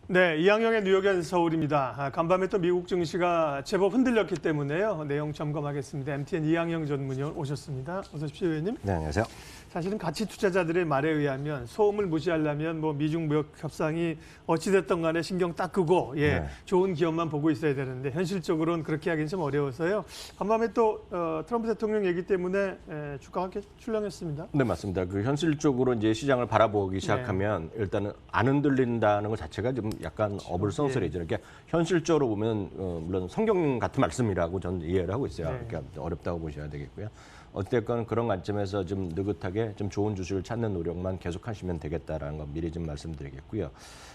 네, 이항영의 뉴욕엔 서울입니다. 간밤에 또 미국 증시가 제법 흔들렸기 때문에요. 내용 점검하겠습니다. MTN 이항영 전문위원 오셨습니다. 어서 오십시오, 의원님. 네, 안녕하세요. 사실은 가치 투자자들의 말에 의하면 소음을 무시하려면 미중 무역 협상이 어찌됐든 간에 신경 딱 끄고 네. 좋은 기업만 보고 있어야 되는데 현실적으로는 그렇게 하기는 좀 어려워서요. 간밤에 또 트럼프 대통령 얘기 때문에 주가가 출렁했습니다. 네, 맞습니다. 그 현실적으로 이제 시장을 바라보기 시작하면 일단은 안 흔들린다는 것 자체가 좀 약간 어불성설이죠. 그러니까 현실적으로 보면 물론 성경 같은 말씀이라고 저는 이해를 하고 있어요. 그러니까 어렵다고 보셔야 되겠고요. 어쨌건 그런 관점에서 좀 느긋하게 좀 좋은 주식을 찾는 노력만 계속하시면 되겠다라는 거 미리 좀 말씀드리겠고요.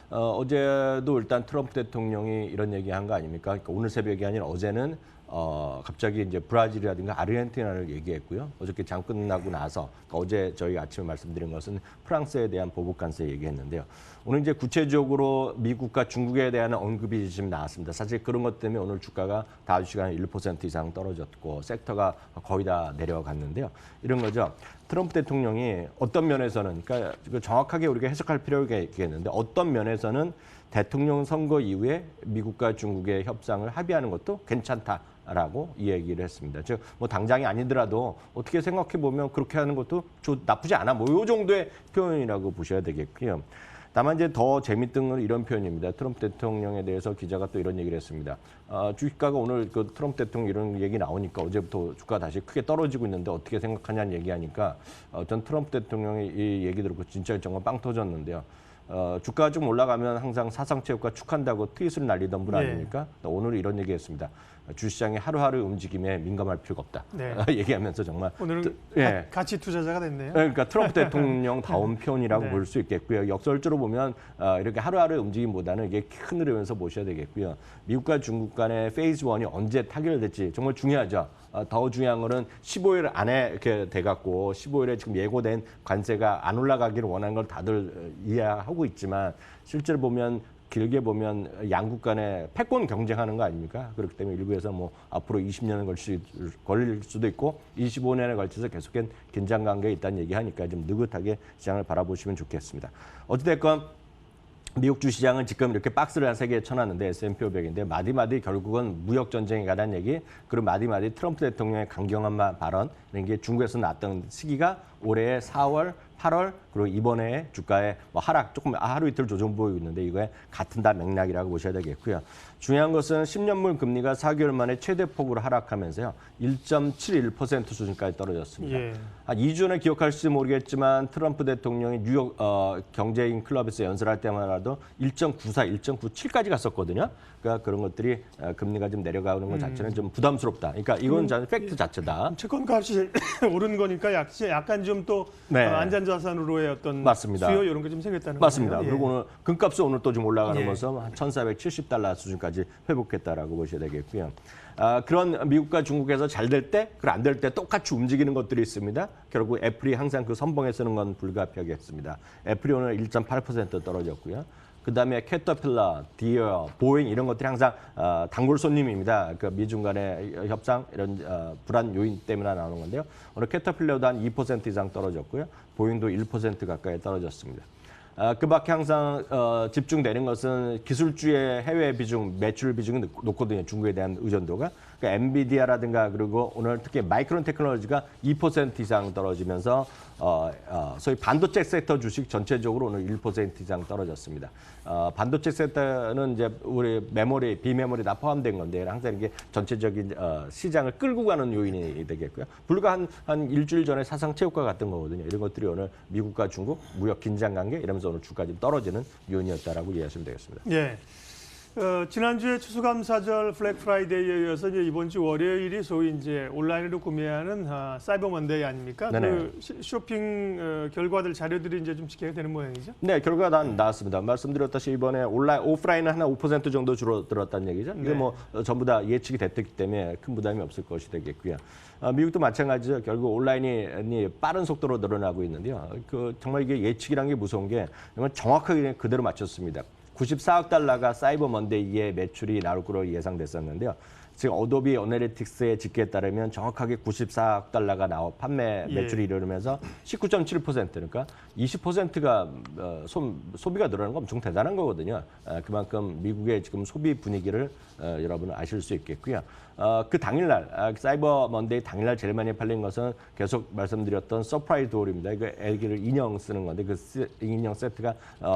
어제도 일단 트럼프 대통령이 이런 얘기한 거 아닙니까? 그러니까 오늘 새벽이 아니라 어제는 갑자기 이제 브라질이라든가 아르헨티나를 얘기했고요. 어저께 장 끝나고 나서 그러니까 어제 저희가 아침에 말씀드린 것은 프랑스에 대한 보복 관세 얘기했는데요. 오늘 이제 구체적으로 미국과 중국에 대한 언급이 지금 나왔습니다. 사실 그런 것 때문에 오늘 주가가 다우 지수가 1% 이상 떨어졌고 섹터가 거의 다 내려갔는데요. 이런 거죠. 트럼프 대통령이 어떤 면에서는 그러니까 정확하게 우리가 해석할 필요가 있겠는데 어떤 면에서는 대통령 선거 이후에 미국과 중국의 협상을 합의하는 것도 괜찮다라고 이 얘기를 했습니다. 즉, 당장이 아니더라도 어떻게 생각해 보면 그렇게 하는 것도 나쁘지 않아. 이 정도의 표현이라고 보셔야 되겠고요. 다만 이제 더 재밌던 건 이런 표현입니다. 트럼프 대통령에 대해서 기자가 또 이런 얘기를 했습니다. 주가가 오늘 그 트럼프 대통령 이런 얘기 나오니까 어제부터 주가 다시 크게 떨어지고 있는데 어떻게 생각하냐는 얘기하니까 전 트럼프 대통령이 이 얘기 들었고 진짜 정말 빵 터졌는데요. 주가가 좀 올라가면 항상 사상체육과 축한다고 트윗을 날리던 분 아닙니까? 오늘 이런 얘기했습니다. 주시장의 하루하루 움직임에 민감할 필요가 없다. 얘기하면서 정말 오늘은 가치 투자자가 됐네요. 그러니까 트럼프 대통령 다운 표현이라고 볼 수 있겠고요. 역설적으로 보면 이렇게 하루하루 움직임보다는 이게 큰 흐름에서 보셔야 되겠고요. 미국과 중국 간의 페이즈 1이 언제 타결될지 정말 중요하죠. 더 중요한 거는 15일 안에 이렇게 돼갖고 15일에 지금 예고된 관세가 안 올라가기를 원하는 걸 다들 이해하고 있지만 실제로 보면 길게 보면 양국 간에 패권 경쟁하는 거 아닙니까? 그렇기 때문에 일부에서 앞으로 20년에 걸릴 수도 있고 25년에 걸쳐서 계속된 긴장 관계에 있다는 얘기하니까 좀 느긋하게 시장을 바라보시면 좋겠습니다. 어찌됐건 미국 주시장은 지금 이렇게 박스를 한 3개 쳐놨는데 S&P 500인데 마디마디 결국은 무역 전쟁에 관한 얘기 그리고 마디마디 트럼프 대통령의 강경한 발언 이런 게 중국에서 나왔던 시기가 올해 4월, 8월 그리고 이번에 주가의 하락 조금 하루 이틀 조정 보이고 있는데 이거에 같은 다 맥락이라고 보셔야 되겠고요. 중요한 것은 10년물 금리가 4개월 만에 최대 폭으로 하락하면서요. 1.71% 수준까지 떨어졌습니다. 한 2주 전에 기억할지 모르겠지만 트럼프 대통령이 뉴욕 경제인 클럽에서 연설할 때마다도 1.94, 1.97까지 갔었거든요. 그러니까 그런 것들이 금리가 좀 내려가는 것 자체는 좀 부담스럽다. 그러니까 이건 팩트 자체다. 채권값이 오른 거니까 약간 좀 또 안전자산으로의 어떤 맞습니다. 수요 이런 게 좀 생겼다는 거죠. 맞습니다. 그리고 오늘 금값은 오늘 또 좀 올라가는 것은 한 1,470달러 수준까지 회복했다라고 보셔야 되겠고요. 그런 미국과 중국에서 잘 될 때, 그리고 안 될 때 똑같이 움직이는 것들이 있습니다. 결국 애플이 항상 그 선봉에 서는 건 불가피하겠습니다. 애플이 오늘 1.8% 떨어졌고요. 그다음에 캐터필러, 디어, 보잉 이런 것들이 항상 단골 손님입니다. 그 미중 간의 협상 이런 불안 요인 때문에 나오는 건데요. 오늘 캐터필러도 한 2% 이상 떨어졌고요. 보잉도 1% 가까이 떨어졌습니다. 그 밖에 항상 집중되는 것은 기술주의 해외 비중, 매출 비중이 높거든요. 중국에 대한 의존도가. 그러니까 엔비디아라든가 그리고 오늘 특히 마이크론 테크놀로지가 2% 이상 떨어지면서 소위 반도체 섹터 주식 전체적으로 오늘 1% 이상 떨어졌습니다. 반도체 섹터는 이제 우리 메모리, 비메모리 다 포함된 건데 항상 이게 전체적인 시장을 끌고 가는 요인이 되겠고요. 불과 한 일주일 전에 사상체육과 같은 거거든요. 이런 것들이 오늘 미국과 중국 무역 긴장 관계 이러면서 오늘 주가 좀 떨어지는 요인이었다라고 이해하시면 되겠습니다. 예. 지난주에 추수감사절 블랙 프라이데이에 이어서 이제 이번 주 월요일이 소위 이제 온라인으로 구매하는 사이버 먼데이 아닙니까? 네네. 그 쇼핑 결과들 자료들이 이제 좀 집계가 되는 모양이죠. 네, 결과가 다 나왔습니다. 말씀드렸다시피 이번에 오프라인은 한 5% 정도 줄어들었다는 얘기죠. 이게 전부 다 예측이 됐기 때문에 큰 부담이 없을 것이 되겠고요. 미국도 마찬가지죠. 결국 온라인이 빠른 속도로 늘어나고 있는데요. 정말 이게 예측이란 게 무서운 게 정말 정확하게 그대로 맞췄습니다. 94억 달러가 사이버 먼데이의 매출이 나올 거로 예상됐었는데요. 지금 어도비 어널리틱스의 집계에 따르면 정확하게 94억 달러가 판매 매출이 이르면서 19.7% 그러니까 20%가 소비가 늘어나는 건 엄청 대단한 거거든요. 그만큼 미국의 지금 소비 분위기를 여러분은 아실 수 있겠고요. 그 당일날 사이버 먼데이 당일날 제일 많이 팔린 것은 계속 말씀드렸던 서프라이즈 돌입니다. 이거 애기를 인형 쓰는 건데 그 인형 세트가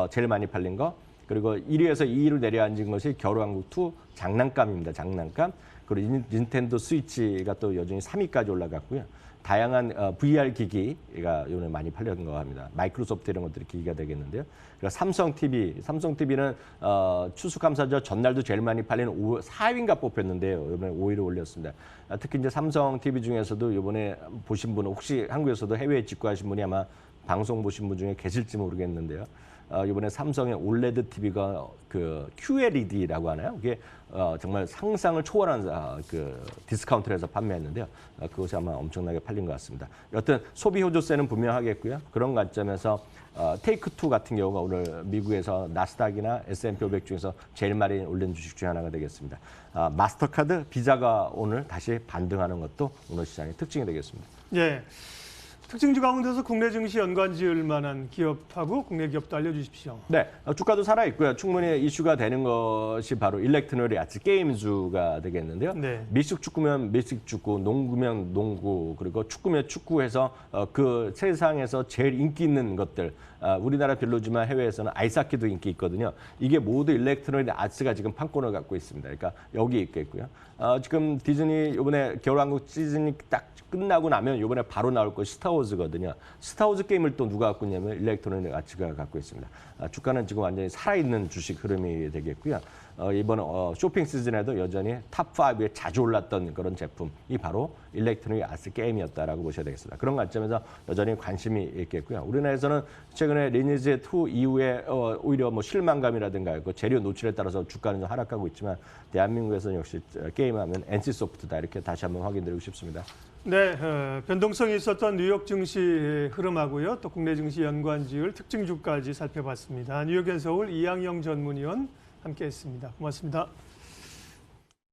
제일 많이 팔린 거. 그리고 1위에서 2위로 내려앉은 것이 겨울왕국 2 장난감입니다. 장난감. 그리고 닌텐도 스위치가 또 여전히 3위까지 올라갔고요. 다양한 VR 기기가 이번에 많이 팔린 거 합니다. 마이크로소프트 이런 것들이 기기가 되겠는데요. 그리고 삼성 TV는 추수감사절 전날도 제일 많이 팔린 4위인가 뽑혔는데요. 이번에 5위로 올렸습니다. 특히 이제 삼성 TV 중에서도 이번에 보신 분 혹시 한국에서도 해외에 직구하신 분이 아마 방송 보신 분 중에 계실지 모르겠는데요. 이번에 삼성의 올레드 TV가 그 QLED라고 하나요? 그게 정말 상상을 초월한 그 디스카운트를 해서 판매했는데요. 그것이 아마 엄청나게 팔린 것 같습니다. 여튼 소비 호조세는 분명하겠고요. 그런 관점에서 테이크2 같은 경우가 오늘 미국에서 나스닥이나 S&P 500 중에서 제일 많이 올린 주식 중에 하나가 되겠습니다. 마스터카드, 비자가 오늘 다시 반등하는 것도 오늘 시장의 특징이 되겠습니다. 예. 특징주 가운데서 국내 증시 연관 지을 만한 기업하고 국내 기업도 알려주십시오. 네, 주가도 살아 있고요. 충분히 이슈가 되는 것이 바로 일렉트로닉 아트 게임즈가 되겠는데요. 네. 미식 축구면 미식 축구, 농구면 농구, 그리고 축구면 축구해서 그 세상에서 제일 인기 있는 것들. 우리나라 별로지만 해외에서는 아이스하키도 인기 있거든요. 이게 모두 일렉트로닉 아트가 지금 판권을 갖고 있습니다. 그러니까 여기 있겠고요. 지금 디즈니 이번에 겨울왕국 시즌이 딱 끝나고 나면 이번에 바로 나올 것이 스타워즈거든요. 스타워즈 게임을 또 누가 갖고 있냐면 일렉트로닉 아츠가 갖고 있습니다. 주가는 지금 완전히 살아있는 주식 흐름이 되겠고요. 이번 쇼핑 시즌에도 여전히 탑5에 자주 올랐던 그런 제품이 바로 일렉트로닉 아트 게임이었다라고 보셔야 되겠습니다. 그런 관점에서 여전히 관심이 있겠고요. 우리나라에서는 최근에 리니지 2 이후에 오히려 뭐 실망감이라든가 그 재료 노출에 따라서 주가는 좀 하락하고 있지만 대한민국에서는 역시 게임하면 NC소프트다 이렇게 다시 한번 확인드리고 싶습니다. 네, 변동성이 있었던 뉴욕 증시 흐름하고요. 또 국내 증시 연관지을 특징주까지 살펴봤습니다. 뉴욕앤서울 이양영 전문위원 함께했습니다. 고맙습니다.